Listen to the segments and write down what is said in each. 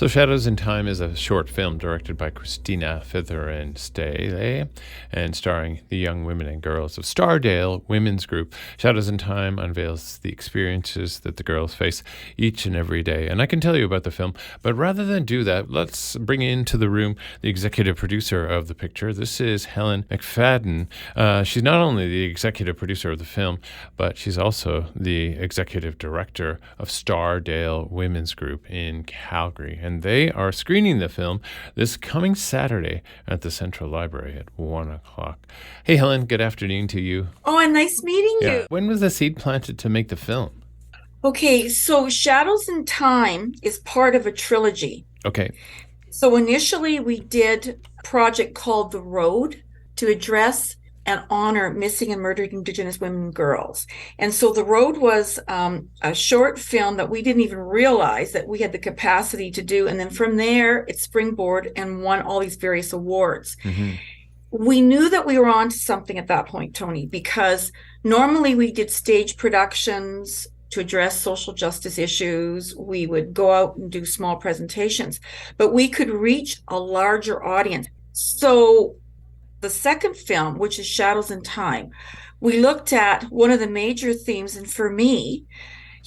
So Shadows in Time is a short film directed by Kristina Fithern-Stiele and starring the young women and girls of Stardale Women's Group. Shadows in Time unveils the experiences that the girls face each and every day. And I can tell you about the film, but rather than do that, let's bring into the room the executive producer of the picture. This is Helen McPhaden. She's not only the executive producer of the film, but she's also the executive director of Stardale Women's Group in Calgary. And they are screening the film this coming Saturday at the Central Library at 1 o'clock. Hey, Helen, good afternoon to you. Oh, and nice meeting you. When was the seed planted to make the film? Okay, so Shadows in Time is part of a trilogy. Okay. So initially we did a project called The Road to address and honor missing and murdered Indigenous women and girls. And so The Road was a short film that we didn't even realize that we had the capacity to do. And then from there, it springboarded and won all these various awards. Mm-hmm. We knew that we were on to something at that point, Tony, because normally we did stage productions to address social justice issues. We would go out and do small presentations, but we could reach a larger audience. So the second film, which is Shadows in Time, we looked at one of the major themes. And for me,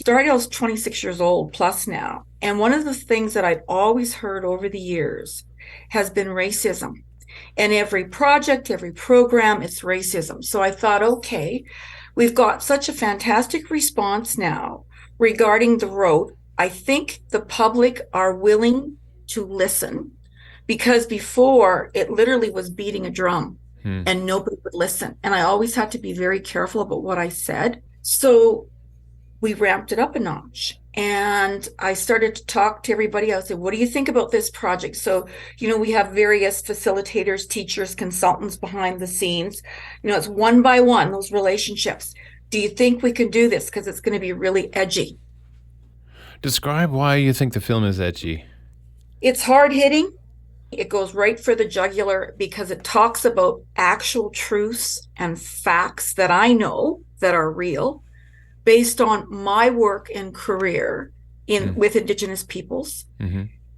Stardale's 26 years old plus now. And one of the things that I've always heard over the years has been racism. And every project, every program, it's racism. So I thought, okay, we've got such a fantastic response now regarding The Road. I think the public are willing to listen, because before it literally was beating a drum and nobody would listen. And I always had to be very careful about what I said. So we ramped it up a notch. And I started to talk to everybody. I said, what do you think about this project? So, we have various facilitators, teachers, consultants behind the scenes. It's one by one, those relationships. Do you think we can do this? Because it's going to be really edgy. Describe why you think the film is edgy. It's hard hitting. It goes right for the jugular because it talks about actual truths and facts that I know that are real based on my work and career with Indigenous peoples,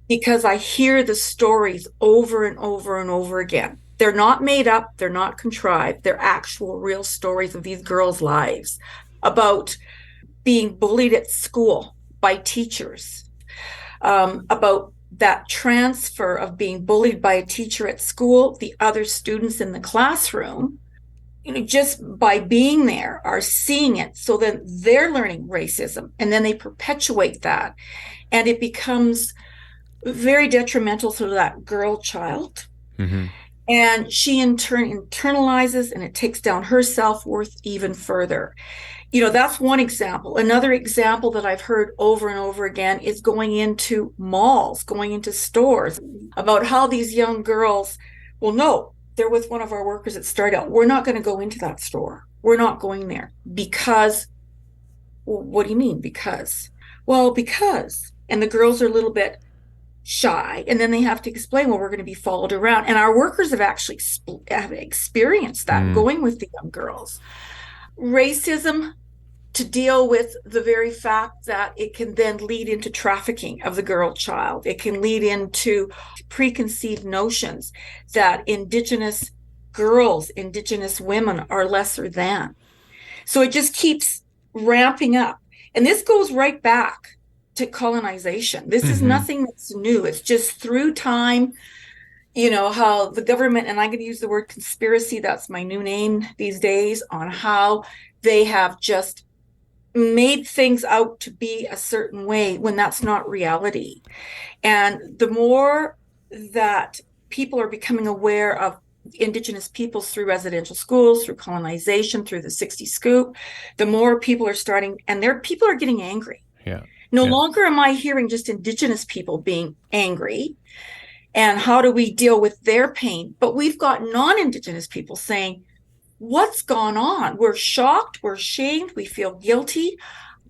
because I hear the stories over and over and over again. They're not made up, they're not contrived, they're actual real stories of these girls' lives about being bullied at school by teachers, about that transfer of being bullied by a teacher at school, the other students in the classroom, just by being there are seeing it. So then they're learning racism and then they perpetuate that. And it becomes very detrimental to that girl child. And she in turn internalizes, and it takes down her self-worth even further. That's one example. Another example that I've heard over and over again is going into malls, going into stores, about how these young girls, well, no, they're with one of our workers at Stardale. We're not going to go into that store. We're not going there because, well, what do you mean? Because, well, because, and the girls are a little bit shy, and then they have to explain, well, we're going to be followed around. And our workers have actually have experienced that going with the young girls. Racism, to deal with the very fact that it can then lead into trafficking of the girl child. It can lead into preconceived notions that Indigenous girls, Indigenous women are lesser than. So it just keeps ramping up. And this goes right back to colonization. This is nothing that's new. It's just through time, how the government, and I'm going to use the word conspiracy, that's my new name these days, on how they have just made things out to be a certain way when that's not reality. And the more that people are becoming aware of Indigenous peoples through residential schools, through colonization, through the 60 Scoop, the more people are starting, and people are getting angry. No longer am I hearing just Indigenous people being angry and how do we deal with their pain, but we've got non-Indigenous people saying, what's gone on? We're shocked, we're ashamed, we feel guilty.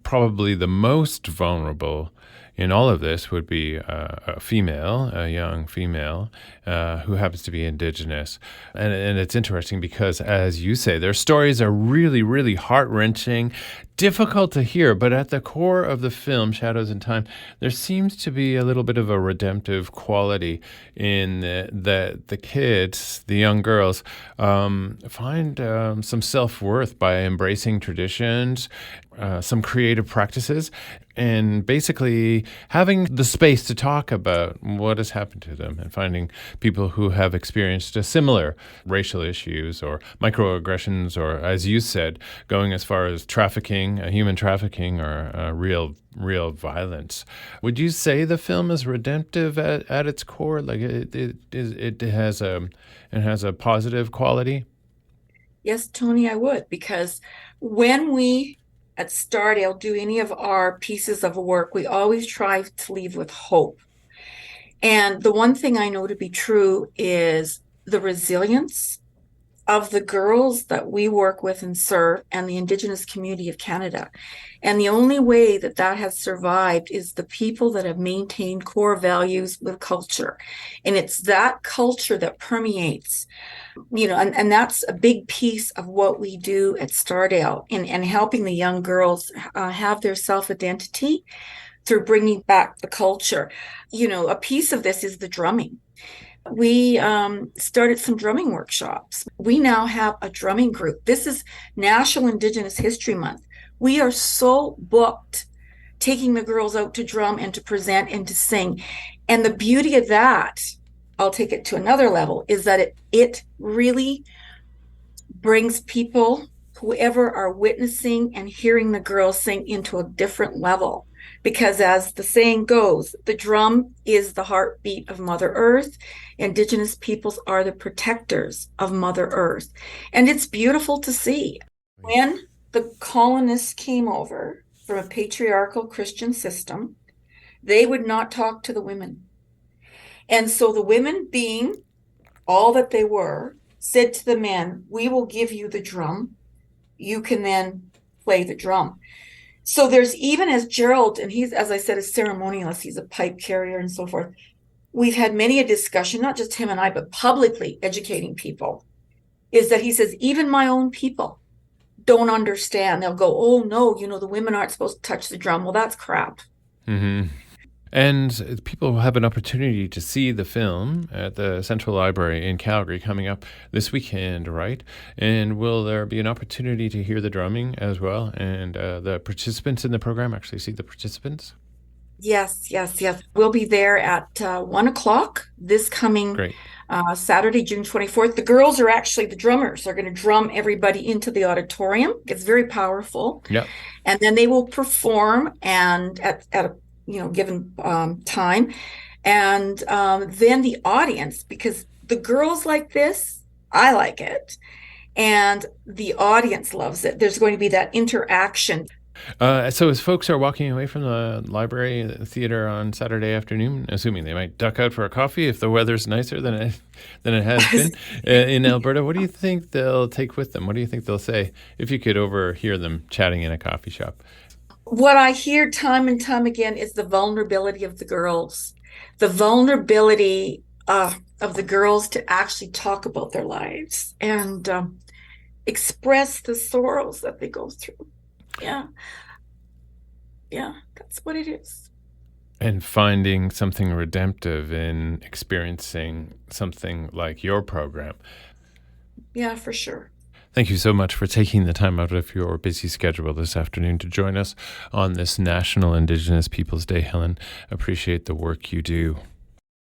Probably the most vulnerable in all of this would be a female, a young female, who happens to be Indigenous. And it's interesting because, as you say, their stories are really, really heart-wrenching, difficult to hear, but at the core of the film, Shadows in Time, there seems to be a little bit of a redemptive quality in the kids, the young girls, find some self-worth by embracing traditions, some creative practices, and basically having the space to talk about what has happened to them and finding people who have experienced a similar racial issues or microaggressions or, as you said, going as far as trafficking, human trafficking, or real violence. Would you say the film is redemptive at its core? Like it has a positive quality? Yes, Tony, I would, because when we at Stardale do any of our pieces of work, we always try to leave with hope. And the one thing I know to be true is the resilience of the girls that we work with and serve and the Indigenous community of Canada. And the only way that that has survived is the people that have maintained core values with culture. And it's that culture that permeates, and that's a big piece of what we do at Stardale and helping the young girls have their self-identity through bringing back the culture. A piece of this is the drumming. We started some drumming workshops. We now have a drumming group. This is National Indigenous History Month. We are so booked taking the girls out to drum and to present and to sing. And the beauty of that, I'll take it to another level, is that it really brings people, whoever are witnessing and hearing the girls sing, into a different level. Because as the saying goes, the drum is the heartbeat of Mother Earth. Indigenous peoples are the protectors of Mother Earth. And it's beautiful to see. When the colonists came over from a patriarchal Christian system, they would not talk to the women. And so the women, being all that they were, said to the men, "We will give you the drum. You can then play the drum." So there's, even as Gerald, and he's, as I said, a ceremonialist, he's a pipe carrier and so forth. We've had many a discussion, not just him and I, but publicly educating people, is that he says, even my own people don't understand. They'll go, "Oh no, the women aren't supposed to touch the drum." Well, that's crap. Mm-hmm. And people will have an opportunity to see the film at the Central Library in Calgary coming up this weekend, right? And will there be an opportunity to hear the drumming as well? And the participants in the program actually see the participants? Yes. We'll be there at 1:00 this coming Great. Saturday, June 24th. The girls are actually the drummers. They're going to drum everybody into the auditorium. It's very powerful. Yeah. And then they will perform and at a given time. And then the audience, because the girls like this, I like it, and the audience loves it. There's going to be that interaction. So as folks are walking away from the library theater on Saturday afternoon, assuming they might duck out for a coffee if the weather's nicer than it has been in Alberta, what do you think they'll take with them? What do you think they'll say if you could overhear them chatting in a coffee shop? What I hear time and time again is the vulnerability of the girls, the vulnerability of the girls to actually talk about their lives and express the sorrows that they go through. Yeah, that's what it is. And finding something redemptive in experiencing something like your program. Yeah, for sure. Thank you so much for taking the time out of your busy schedule this afternoon to join us on this National Indigenous Peoples Day, Helen. Appreciate the work you do.